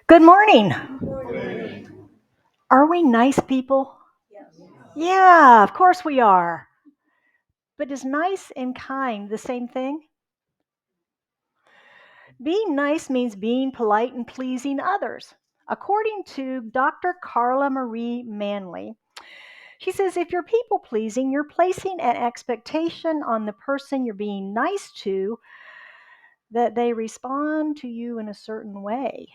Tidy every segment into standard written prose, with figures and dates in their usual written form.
Good morning. Morning. Are we nice people? Yeah, of course we are. But is nice and kind the same thing? Being nice means being polite and pleasing others. According to Dr. Carla Marie Manley, she says if you're people pleasing, you're placing an expectation on the person you're being nice to that they respond to you in a certain way.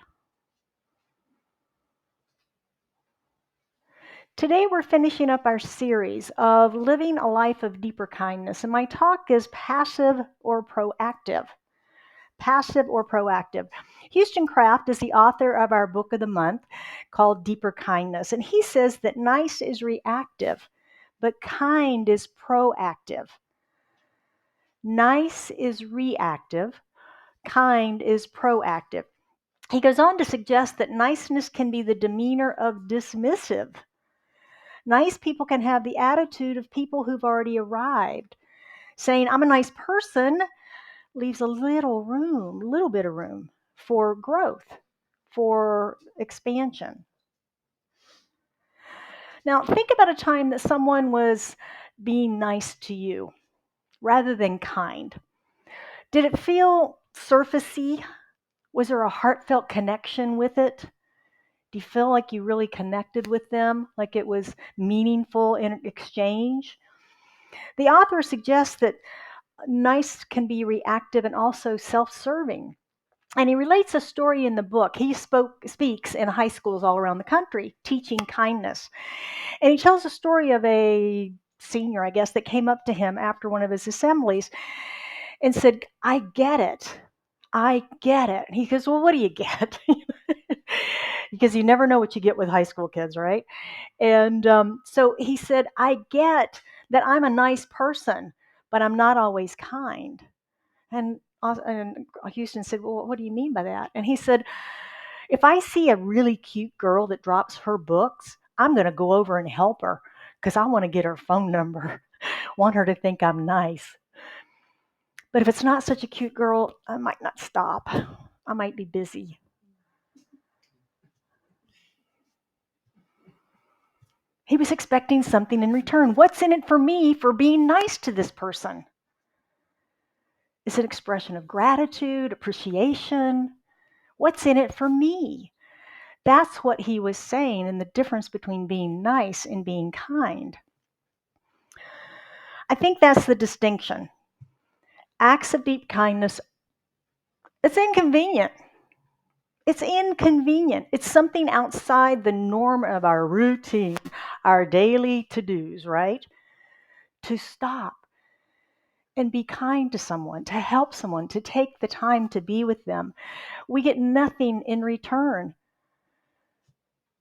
Today, we're finishing up our series of living a life of deeper kindness, and my talk is passive or proactive. Passive or proactive. Houston Kraft is the author of our book of the month called Deeper Kindness, and he says that nice is reactive, but kind is proactive. Nice is reactive, kind is proactive. He goes on to suggest that niceness can be the demeanor of dismissive. Nice people can have the attitude of people who've already arrived. Saying, I'm a nice person, leaves a little bit of room for growth, for expansion. Now, think about a time that someone was being nice to you rather than kind. Did it feel surfacey? Was there a heartfelt connection with it? Do you feel like you really connected with them, like it was meaningful in exchange? The author suggests that nice can be reactive and also self-serving. And he relates a story in the book. He speaks in high schools all around the country, teaching kindness. And he tells a story of a senior, I guess, that came up to him after one of his assemblies and said, I get it. I get it. And he goes, well, what do you get? Because you never know what you get with high school kids, right? And so he said, I get that I'm a nice person, but I'm not always kind. And Houston said, well, what do you mean by that? And he said, if I see a really cute girl that drops her books, I'm going to go over and help her because I want to get her phone number, want her to think I'm nice. But if it's not such a cute girl, I might not stop. I might be busy. He was expecting something in return. What's in it for me for being nice to this person? Is it an expression of gratitude, appreciation? What's in it for me? That's what he was saying, and the difference between being nice and being kind. I think that's the distinction. Acts of deep kindness, it's inconvenient. It's inconvenient. It's something outside the norm of our routine, our daily to dos, right? To stop and be kind to someone, to help someone, to take the time to be with them. We get nothing in return.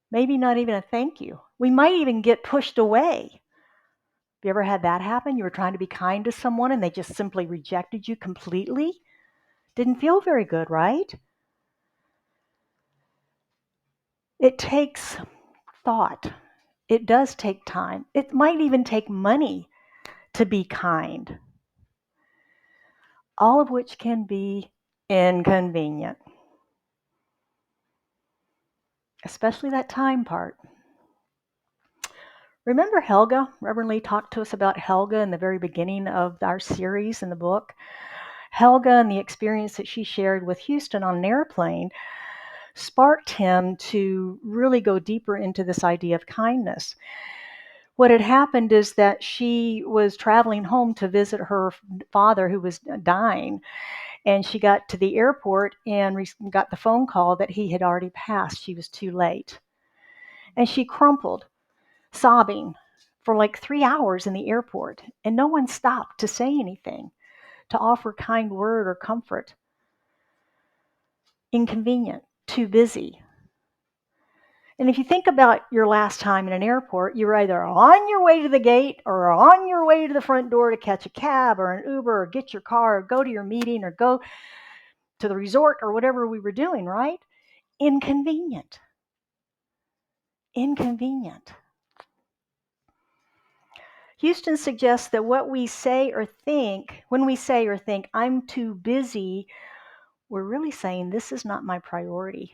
Maybe not even a thank you. We might even get pushed away. Have you ever had that happen? You were trying to be kind to someone and they just simply rejected you completely? Didn't feel very good, right? It takes thought. It does take time. It might even take money to be kind, all of which can be inconvenient, especially that time part. Remember Helga? Reverend Lee talked to us about Helga in the very beginning of our series in the book. Helga and the experience that she shared with Houston on an airplane sparked him to really go deeper into this idea of kindness. What had happened is that she was traveling home to visit her father who was dying, and she got to the airport and got the phone call that he had already passed. She was too late. And she crumpled, sobbing, for like 3 hours in the airport, and no one stopped to say anything, to offer kind word or comfort. Inconvenient, too busy. And if you think about your last time in an airport, you were either on your way to the gate or on your way to the front door to catch a cab or an Uber or get your car or go to your meeting or go to the resort or whatever we were doing, right? Inconvenient. Inconvenient. Houston suggests that what we say or think, when we say or think, I'm too busy, we're really saying this is not my priority.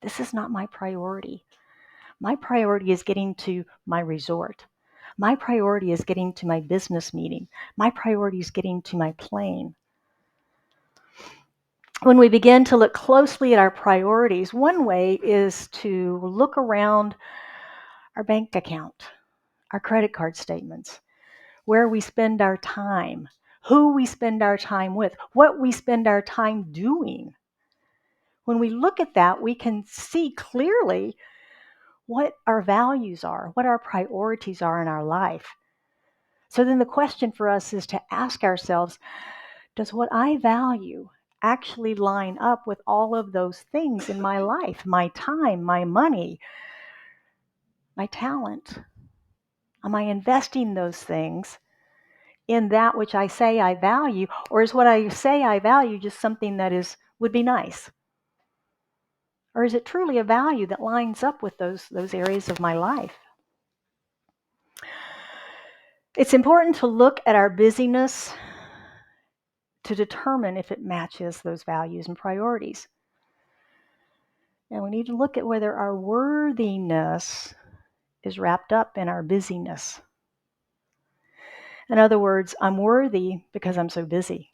This is not my priority. My priority is getting to my resort. My priority is getting to my business meeting. My priority is getting to my plane. When we begin to look closely at our priorities, one way is to look around our bank account, our credit card statements, where we spend our time, who we spend our time with, what we spend our time doing. When we look at that, we can see clearly what our values are, what our priorities are in our life. So then the question for us is to ask ourselves, does what I value actually line up with all of those things in my life, my time, my money, my talent? Am I investing those things in that which I say I value, or is what I say I value just something that would be nice? Or is it truly a value that lines up with those areas of my life? It's important to look at our busyness to determine if it matches those values and priorities. And we need to look at whether our worthiness is wrapped up in our busyness. In other words, I'm worthy because I'm so busy.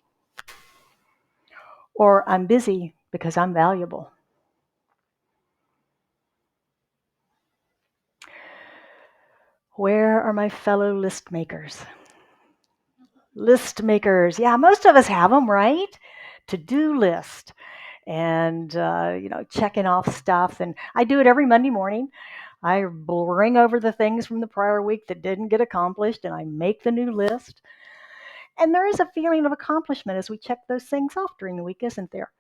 Or I'm busy because I'm valuable. Where are my fellow list makers? List makers. Yeah, most of us have them, right? To-do list. And, checking off stuff. And I do it every Monday morning. I bring over the things from the prior week that didn't get accomplished, and I make the new list. And there is a feeling of accomplishment as we check those things off during the week, isn't there?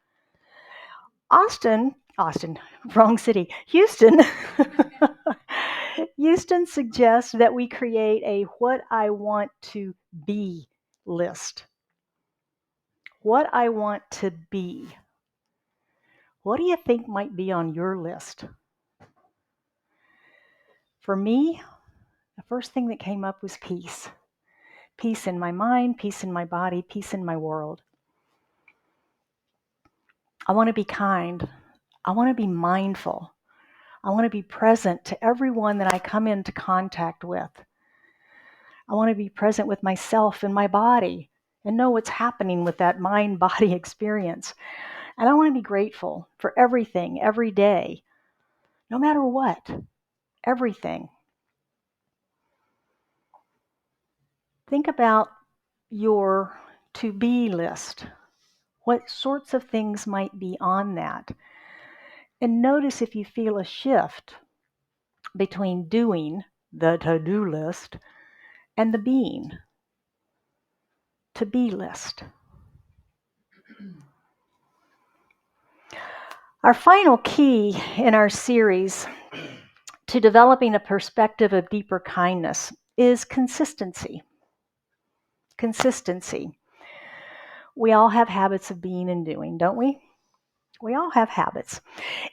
Austin, wrong city, Houston. Houston suggests that we create a what I want to be list. What I want to be. What do you think might be on your list? For me, the first thing that came up was peace. Peace in my mind, peace in my body, peace in my world. I want to be kind. I want to be mindful. I want to be present to everyone that I come into contact with. I want to be present with myself and my body and know what's happening with that mind-body experience. And I want to be grateful for everything, every day, no matter what, everything. Think about your to-be list. What sorts of things might be on that? And notice if you feel a shift between doing, the to-do list, and the being, to-be list. Our final key in our series to developing a perspective of deeper kindness is consistency. Consistency. We all have habits of being and doing, don't we? We all have habits.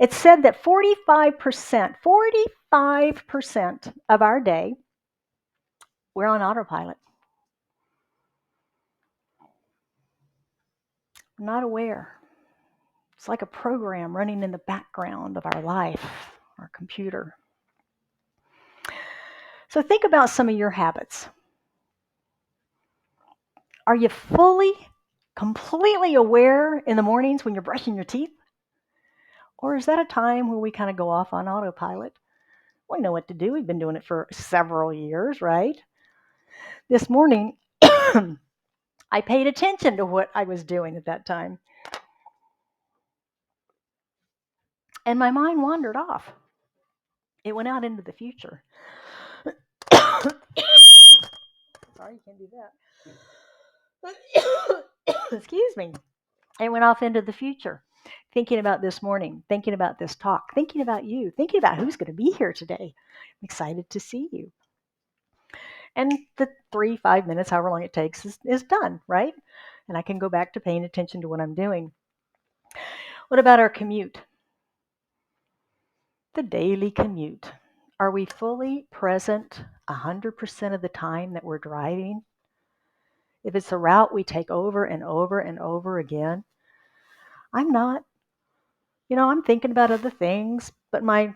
It's said that 45% of our day, we're on autopilot. We're not aware. It's like a program running in the background of our life, our computer. So think about some of your habits. Are you completely aware in the mornings when you're brushing your teeth? Or is that a time when we kind of go off on autopilot? We know what to do. We've been doing it for several years, right? This morning, I paid attention to what I was doing at that time. And my mind wandered off. It went out into the future. Sorry, you can't do that. Excuse me. It went off into the future, thinking about this morning, thinking about this talk, thinking about you, thinking about who's going to be here today. I'm excited to see you. And the 3-5 minutes, however long it takes, is done, right? And I can go back to paying attention to what I'm doing. What about our commute? The daily commute. Are we fully present 100% of the time that we're driving? If it's a route we take over and over and over again, I'm not. I'm thinking about other things, but my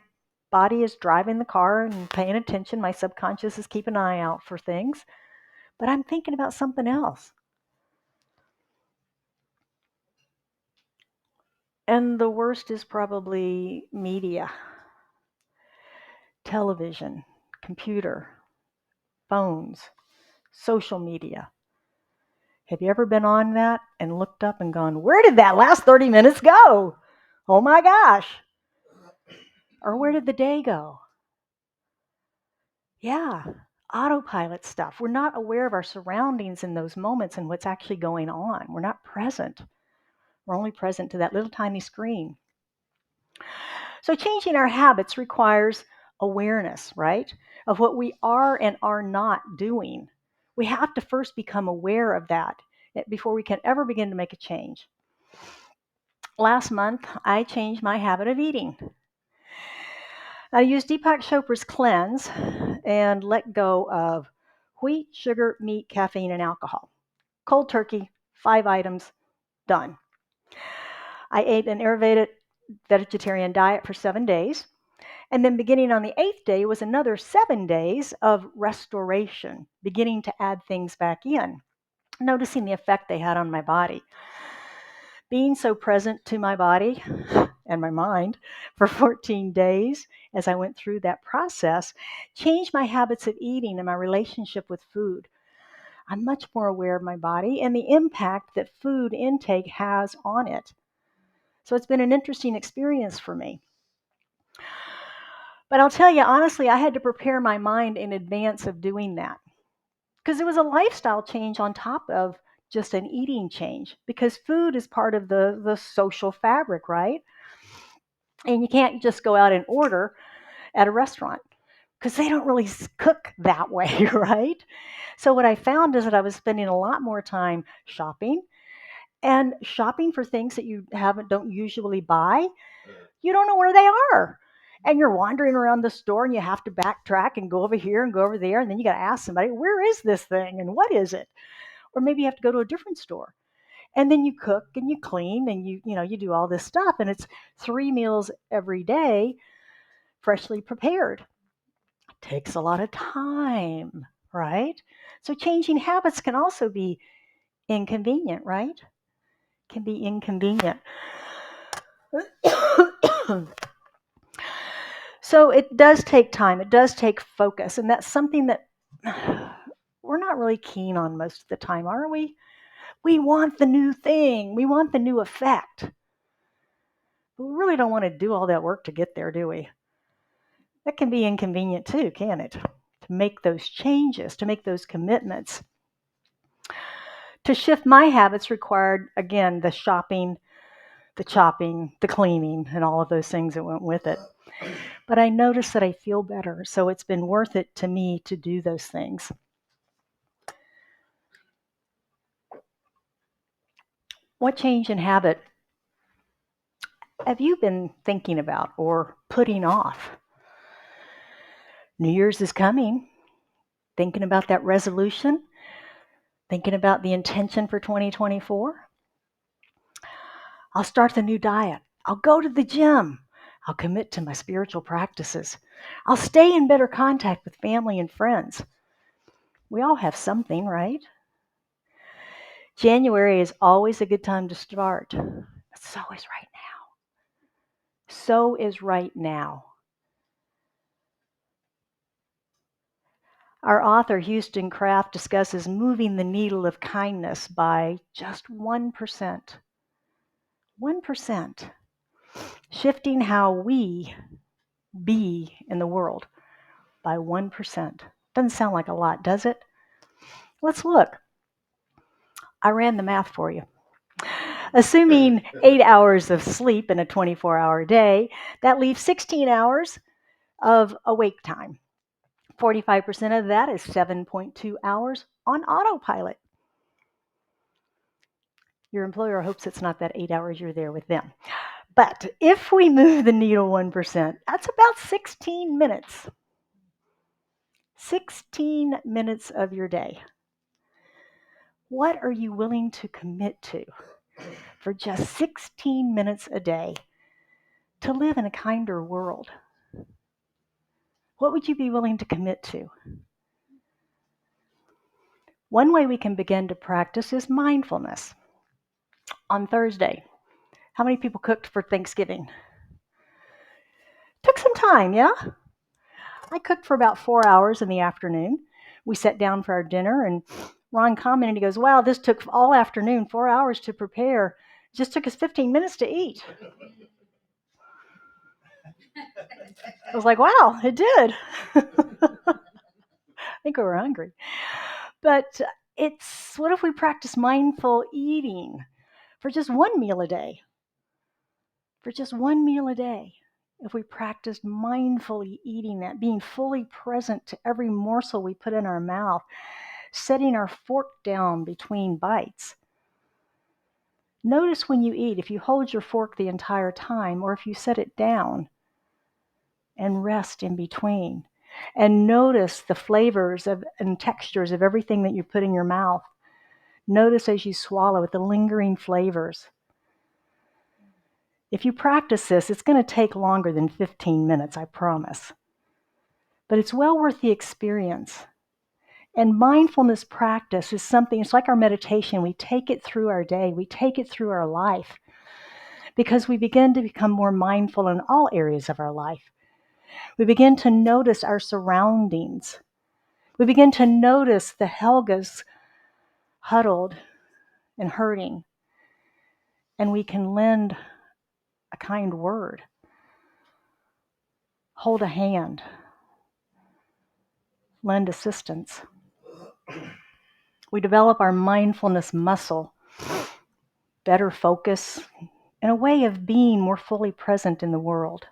body is driving the car and paying attention. My subconscious is keeping an eye out for things, but I'm thinking about something else. And the worst is probably media, television, computer, phones, social media. Have you ever been on that and looked up and gone, where did that last 30 minutes go? Oh my gosh. Or where did the day go? Yeah, autopilot stuff. We're not aware of our surroundings in those moments and what's actually going on. We're not present. We're only present to that little tiny screen. So changing our habits requires awareness, right? Of what we are and are not doing. We have to first become aware of that before we can ever begin to make a change. Last month, I changed my habit of eating. I used Deepak Chopra's cleanse and let go of wheat, sugar, meat, caffeine, and alcohol. Cold turkey, 5 items, done. I ate an Ayurvedic vegetarian diet for 7 days. And then beginning on the 8th day was another 7 days of restoration, beginning to add things back in, noticing the effect they had on my body. Being so present to my body and my mind for 14 days as I went through that process changed my habits of eating and my relationship with food. I'm much more aware of my body and the impact that food intake has on it. So it's been an interesting experience for me. But I'll tell you, honestly, I had to prepare my mind in advance of doing that because it was a lifestyle change on top of just an eating change because food is part of the social fabric, right? And you can't just go out and order at a restaurant because they don't really cook that way, right? So what I found is that I was spending a lot more time shopping and shopping for things that you don't usually buy. You don't know where they are. And you're wandering around the store and you have to backtrack and go over here and go over there. And then you got to ask somebody, where is this thing and what is it? Or maybe you have to go to a different store. And then you cook and you clean and you do all this stuff. And it's 3 meals every day, freshly prepared. It takes a lot of time, right? So changing habits can also be inconvenient, right? Can be inconvenient. So it does take time. It does take focus. And that's something that we're not really keen on most of the time, are we? We want the new thing. We want the new effect. But we really don't want to do all that work to get there, do we? That can be inconvenient too, can it? To make those changes, to make those commitments. To shift my habits required, again, the shopping, the chopping, the cleaning, and all of those things that went with it. But I notice that I feel better, so it's been worth it to me to do those things. What change in habit have you been thinking about or putting off? New Year's is coming. Thinking about that resolution? Thinking about the intention for 2024? I'll start the new diet. I'll go to the gym. I'll commit to my spiritual practices. I'll stay in better contact with family and friends. We all have something, right? January is always a good time to start. But so is right now. So is right now. Our author, Houston Kraft, discusses moving the needle of kindness by just 1%. 1%. Shifting how we be in the world by 1%. Doesn't sound like a lot, does it? Let's look. I ran the math for you. Assuming 8 hours of sleep in a 24-hour day, that leaves 16 hours of awake time. 45% of that is 7.2 hours on autopilot. Your employer hopes it's not that 8 hours you're there with them. But if we move the needle 1%, that's about 16 minutes. 16 minutes of your day. What are you willing to commit to for just 16 minutes a day to live in a kinder world? What would you be willing to commit to? One way we can begin to practice is mindfulness. On Thursday, how many people cooked for Thanksgiving? Took some time, yeah? I cooked for about 4 hours in the afternoon. We sat down for our dinner, and Ron commented, he goes, wow, this took all afternoon, 4 hours to prepare. It just took us 15 minutes to eat. I was like, wow, it did. I think we were hungry. But what if we practice mindful eating for just one meal a day? For just one meal a day. If we practiced mindfully eating that, being fully present to every morsel we put in our mouth, setting our fork down between bites. Notice when you eat, if you hold your fork the entire time, or if you set it down and rest in between. And notice the flavors and textures of everything that you put in your mouth. Notice as you swallow it, the lingering flavors. If you practice this, it's going to take longer than 15 minutes, I promise. But it's well worth the experience. And mindfulness practice is something, it's like our meditation. We take it through our day. We take it through our life because we begin to become more mindful in all areas of our life. We begin to notice our surroundings. We begin to notice the Helgas huddled and hurting. And we can lend a kind word, hold a hand, lend assistance. We develop our mindfulness muscle, better focus, and a way of being more fully present in the world.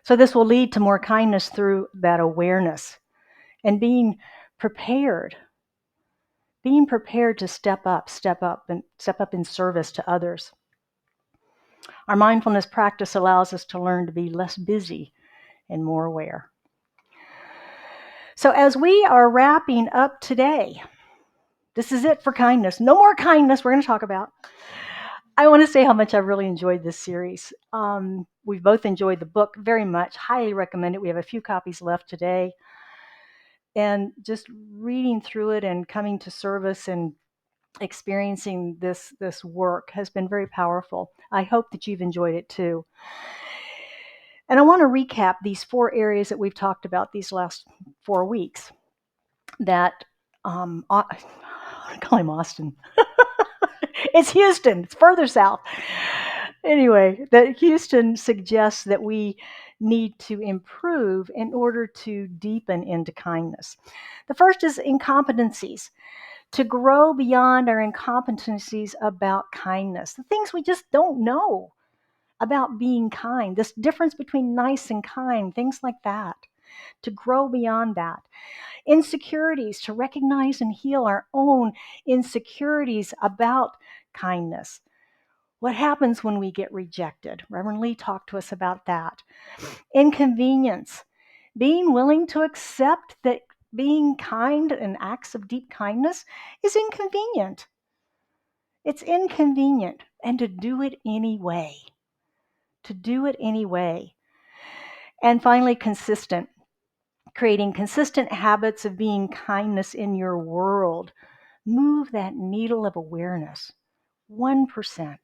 So this will lead to more kindness through that awareness and being prepared to step up in service to others. Our mindfulness practice allows us to learn to be less busy and more aware. So as we are wrapping up today, this is it for kindness. No more kindness we're going to talk about. I want to say how much I've really enjoyed this series. We've both enjoyed the book very much. Highly recommend it. We have a few copies left today. And just reading through it and coming to service and experiencing this work has been very powerful. I hope that you've enjoyed it too. And I want to recap these 4 areas that we've talked about these last 4 weeks. That I call him Austin. It's Houston. It's further south. Anyway, that Houston suggests that we need to improve in order to deepen into kindness. The first is incompetencies. To grow beyond our incompetencies about kindness, the things we just don't know about being kind, this difference between nice and kind, things like that. To grow beyond that. Insecurities, to recognize and heal our own insecurities about kindness. What happens when we get rejected? Reverend Lee talked to us about that. Inconvenience, being willing to accept that being kind and acts of deep kindness is inconvenient. It's inconvenient, and to do it anyway. To do it anyway. And finally, consistent. Creating consistent habits of being kindness in your world. Move that needle of awareness. 1%.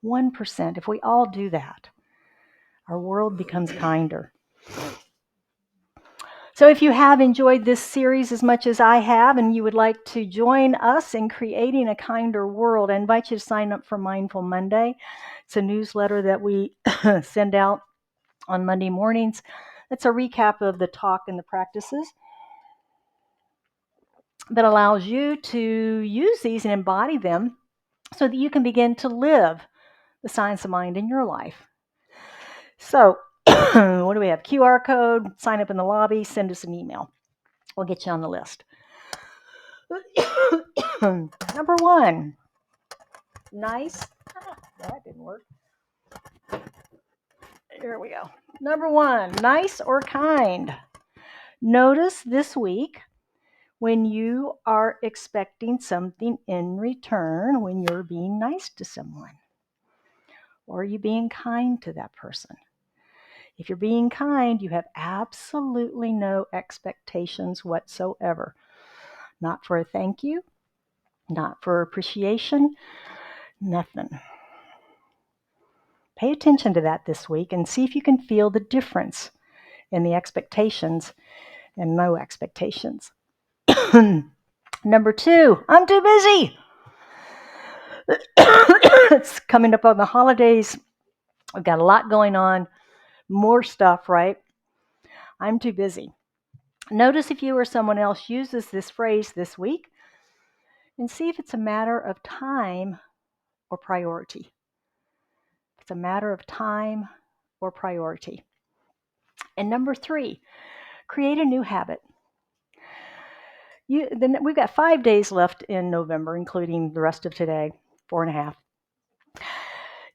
1%. If we all do that, our world becomes kinder. So if you have enjoyed this series as much as I have, and you would like to join us in creating a kinder world, I invite you to sign up for Mindful Monday. It's a newsletter that we send out on Monday mornings. It's a recap of the talk and the practices that allows you to use these and embody them so that you can begin to live the science of mind in your life. So what do we have? QR code, sign up in the lobby, send us an email. We'll get you on the list. Number 1, nice. That didn't work. Here we go. Number 1, nice or kind. Notice this week when you are expecting something in return when you're being nice to someone. Or are you being kind to that person? If you're being kind, you have absolutely no expectations whatsoever. Not for a thank you, not for appreciation, nothing. Pay attention to that this week and see if you can feel the difference in the expectations and no expectations. Number 2, I'm too busy. It's coming up on the holidays. I've got a lot going on, more stuff, right? I'm too busy. Notice if you or someone else uses this phrase this week and see if it's a matter of time or priority. It's a matter of time or priority. And number 3, create a new habit. We've got 5 days left in November, including the rest of today, 4.5.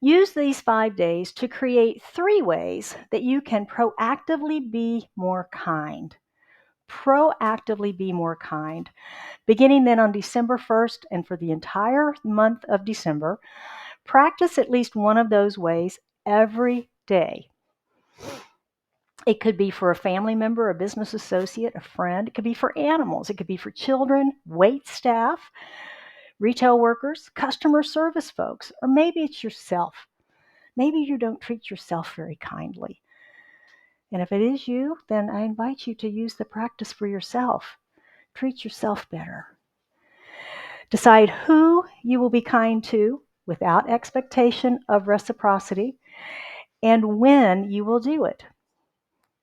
Use these 5 days to create 3 ways that you can proactively be more kind. Proactively be more kind. Beginning then on December 1st and for the entire month of December, practice at least one of those ways every day. It could be for a family member, a business associate, a friend. It could be for animals. It could be for children, wait staff, retail workers, customer service folks, or maybe it's yourself. Maybe you don't treat yourself very kindly. And if it is you, then I invite you to use the practice for yourself. Treat yourself better. Decide who you will be kind to without expectation of reciprocity and when you will do it.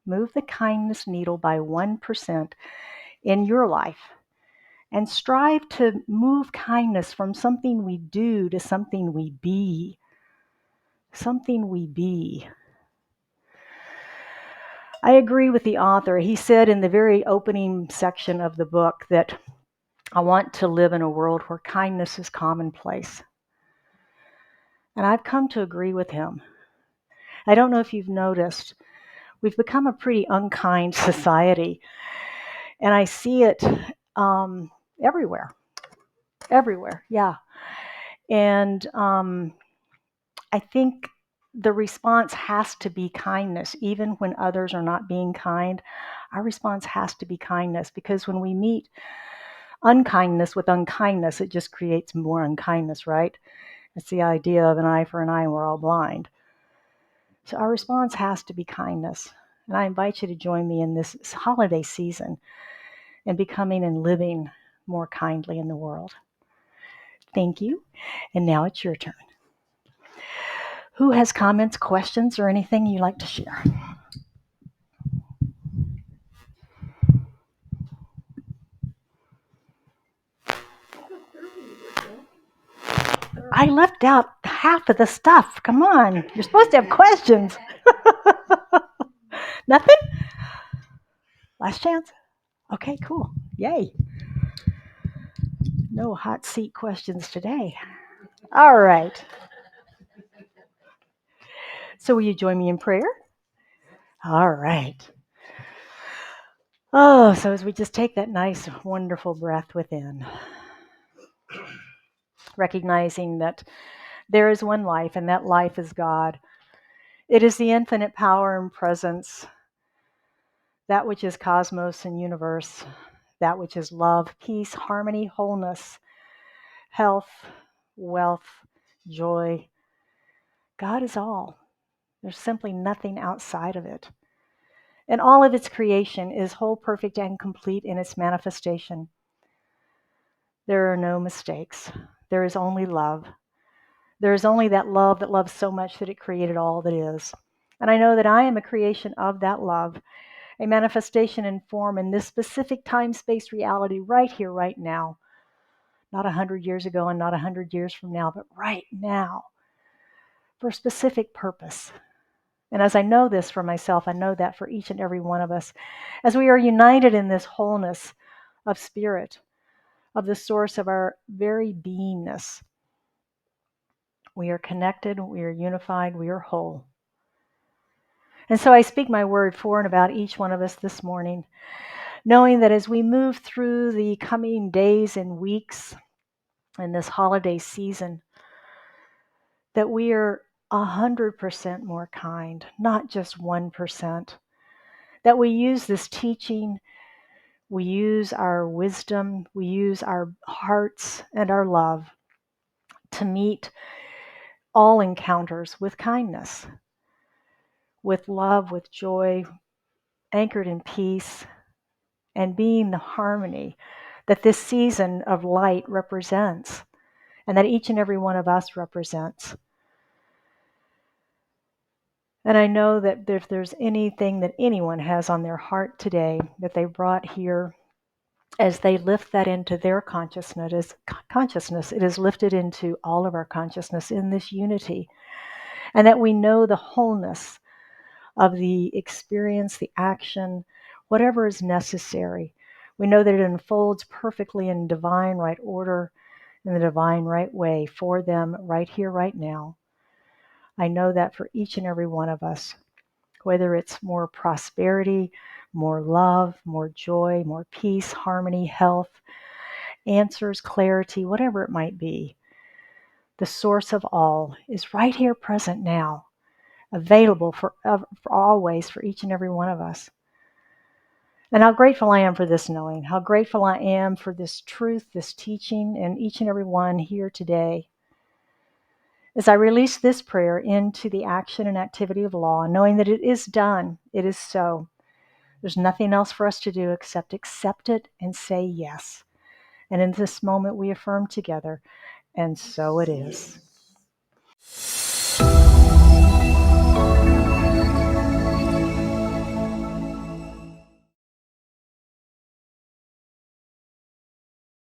Move the kindness needle by 1% in your life and strive to move kindness from something we do to something we be. Something we be. I agree with the author. He said in the very opening section of the book that I want to live in a world where kindness is commonplace. And I've come to agree with him. I don't know if you've noticed, we've become a pretty unkind society. And I see it everywhere. Everywhere, yeah. And I think the response has to be kindness. Even when others are not being kind, our response has to be kindness, because when we meet unkindness with unkindness, it just creates more unkindness, right? It's the idea of an eye for an eye and we're all blind. So our response has to be kindness. And I invite you to join me in this holiday season in becoming and living more kindly in the world. Thank you. And now it's your turn. Who has comments, questions, or anything you'd like to share? I left out half of the stuff. Come on. You're supposed to have questions. Nothing? Last chance? Okay, cool. Yay. No hot seat questions today. All right. So will you join me in prayer? All right. Oh, so as we just take that nice, wonderful breath within, recognizing that there is one life, and that life is God. It is the infinite power and presence, that which is cosmos and universe, that which is love, peace, harmony, wholeness, health, wealth, joy. God is all. There's simply nothing outside of it. And all of its creation is whole, perfect, and complete in its manifestation. There are no mistakes. There is only love. There is only that love that loves so much that it created all that is. And I know that I am a creation of that love, a manifestation in form in this specific time-space reality right here, right now. Not 100 years ago and not 100 years from now, but right now for a specific purpose. And as I know this for myself, I know that for each and every one of us, as we are united in this wholeness of spirit, of the source of our very beingness. We are connected, we are unified, we are whole. And so I speak my word for and about each one of us this morning, knowing that as we move through the coming days and weeks in this holiday season, that we are 100% more kind, not just 1%. That we use this teaching, we use our wisdom, we use our hearts and our love to meet all encounters with kindness, with love, with joy, anchored in peace, and being the harmony that this season of light represents and that each and every one of us represents. And I know that if there's anything that anyone has on their heart today that they brought here, as they lift that into their consciousness, it is lifted into all of our consciousness in this unity. And that we know the wholeness of the experience, the action, whatever is necessary. We know that it unfolds perfectly in divine right order, in the divine right way for them right here, right now. I know that for each and every one of us, whether it's more prosperity, more love, more joy, more peace, harmony, health, answers, clarity, whatever it might be, the source of all is right here present now, available for always for each and every one of us. And how grateful I am for this knowing, how grateful I am for this truth, this teaching, and each and every one here today. As I release this prayer into the action and activity of law, knowing that it is done, it is so. There's nothing else for us to do except accept it and say yes. And in this moment, we affirm together, and so it is.